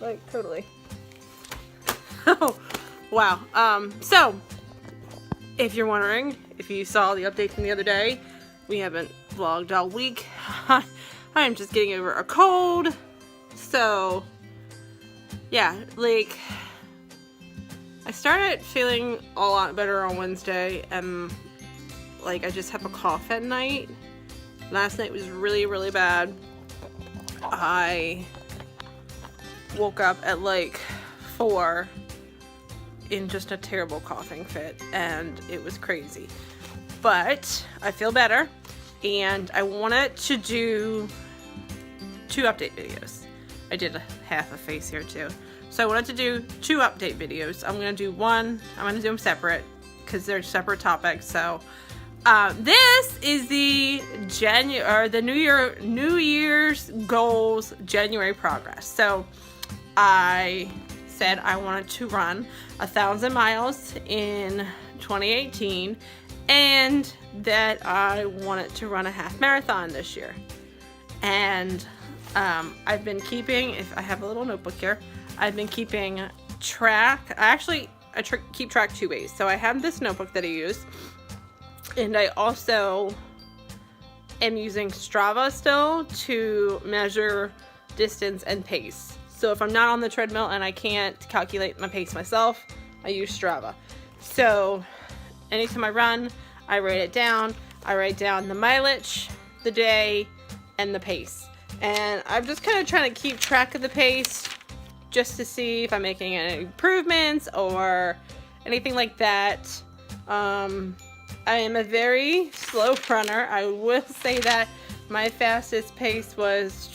like totally. Oh, wow. So if you're wondering, if you saw the update from the other day, we haven't vlogged all week. I am just getting over a cold. So yeah, like I started feeling a lot better on Wednesday, and like I just have a cough at night. Last night was really, really bad. I woke up at like 4 in just a terrible coughing fit, and it was crazy. But I feel better, and I wanted to do 2 update videos. I did half a face here too. So I wanted to do 2 update videos. I'm going to do one, I'm going to do them separate because they're separate topics. So this is the New Year's goals January progress. So I said I wanted to run 1,000 miles in 2018, and that I wanted to run a half marathon this year. And I've been keeping, if I have a little notebook here, I've been keeping track. I keep track 2 ways. So I have this notebook that I use, and I also am using Strava still to measure distance and pace. So if I'm not on the treadmill and I can't calculate my pace myself, I use Strava. So anytime I run, I write it down. I write down the mileage, the day, and the pace. And I'm just kind of trying to keep track of the pace just to see if I'm making any improvements or anything like that. I am a very slow runner. I will say that my fastest pace was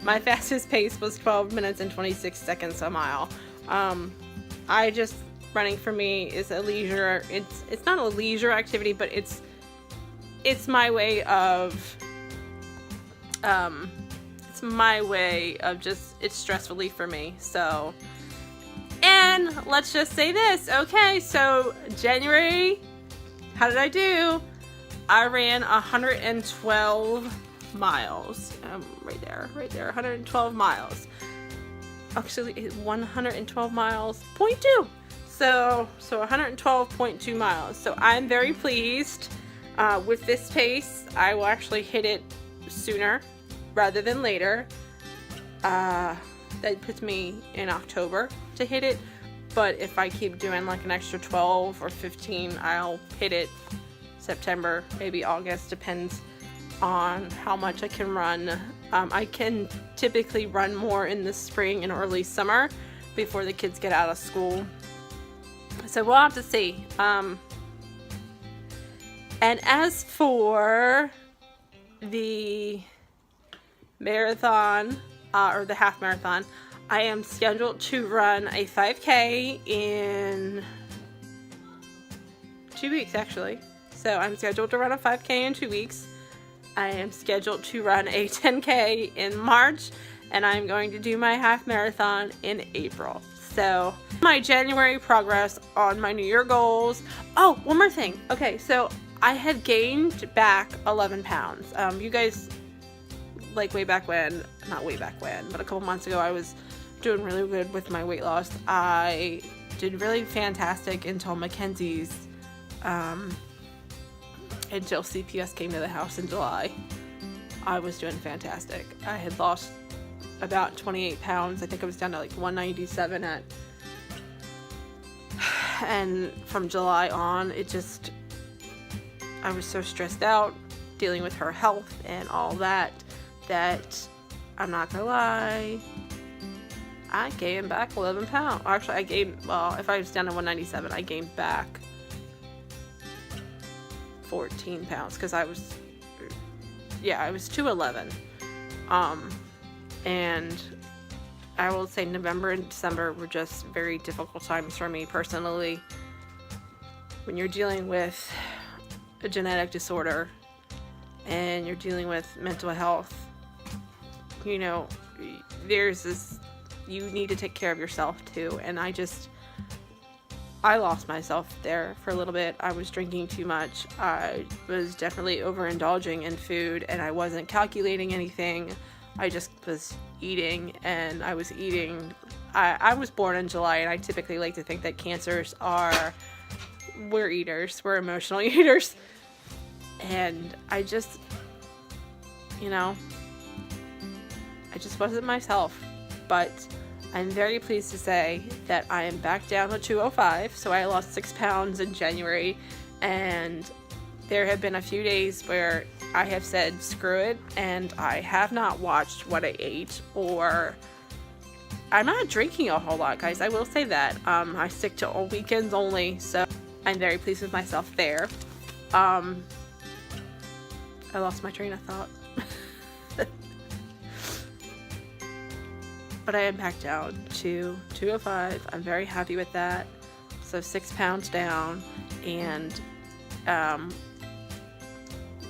my fastest pace was 12 minutes and 26 seconds a mile. Running for me is a leisure. It's not a leisure activity, but it's my way of just, it's stress relief for me. So, and let's just say this. Okay, so January, how did I do? I ran 112 miles. Right there, 112 miles. Actually, 112 miles, 0.2. So 112.2 miles. So I'm very pleased with this pace. I will actually hit it sooner rather than later. That puts me in October to hit it. But if I keep doing like an extra 12 or 15, I'll hit it September, maybe August, depends on how much I can run. I can typically run more in the spring and early summer before the kids get out of school. So we'll have to see. And as for the marathon, or the half marathon, I am scheduled to run a 5K in 2 weeks, actually. So I'm scheduled to run a 5K in 2 weeks. I am scheduled to run a 10K in March, and I'm going to do my half marathon in April. So my January progress on my New Year goals. Oh, one more thing. Okay, so I had gained back 11 pounds. You guys, like not way back when, but a couple months ago, I was doing really good with my weight loss. I did really fantastic until Mackenzie's, until CPS came to the house in July. I was doing fantastic. I had lost about 28 pounds. I think I was down to like 197 and from July on, I was so stressed out dealing with her health and all that I'm not gonna lie, I gained back 11 pounds. Actually, if I was down to 197, I gained back 14 pounds because I was 211. And I will say November and December were just very difficult times for me personally. When you're dealing with a genetic disorder and you're dealing with mental health, you know, there's this, you need to take care of yourself too. And I lost myself there for a little bit. I was drinking too much. I was definitely overindulging in food, and I wasn't calculating anything. I just was eating, and I was eating. I was born in July, and I typically like to think that Cancers we're eaters, we're emotional eaters. And I just, you know, I just wasn't myself. But I'm very pleased to say that I am back down to 205. So I lost 6 pounds in January, and there have been a few days where I have said screw it, and I have not watched what I ate, or I'm not drinking a whole lot, guys. I will say that. I stick to all weekends only, so I'm very pleased with myself there. I lost my train of thought. But I am back down to 205. I'm very happy with that. So 6 pounds down, and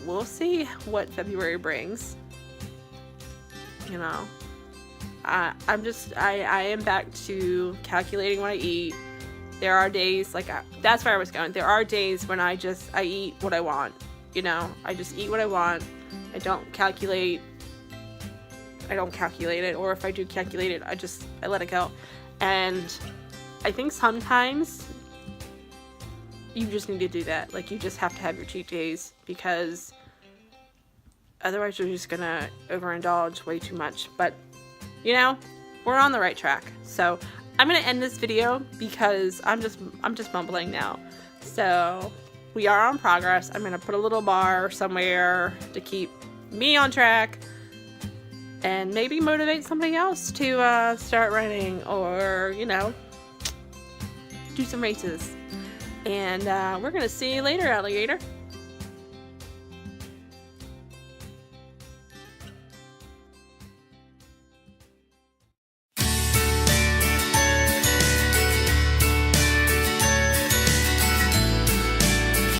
we'll see what February brings. You know, I am back to calculating what I eat. There are days, like, that's where I was going. There are days when I eat what I want. You know, I just eat what I want. I don't calculate it, or if I do calculate it, I let it go. And I think sometimes you just need to do that. Like, you just have to have your cheat days, because otherwise you're just gonna overindulge way too much. But, you know, we're on the right track. So I'm gonna end this video because I'm just mumbling now. So we are on progress. I'm gonna put a little bar somewhere to keep me on track, and maybe motivate somebody else to start running, or, you know, do some races. And we're gonna see you later, alligator.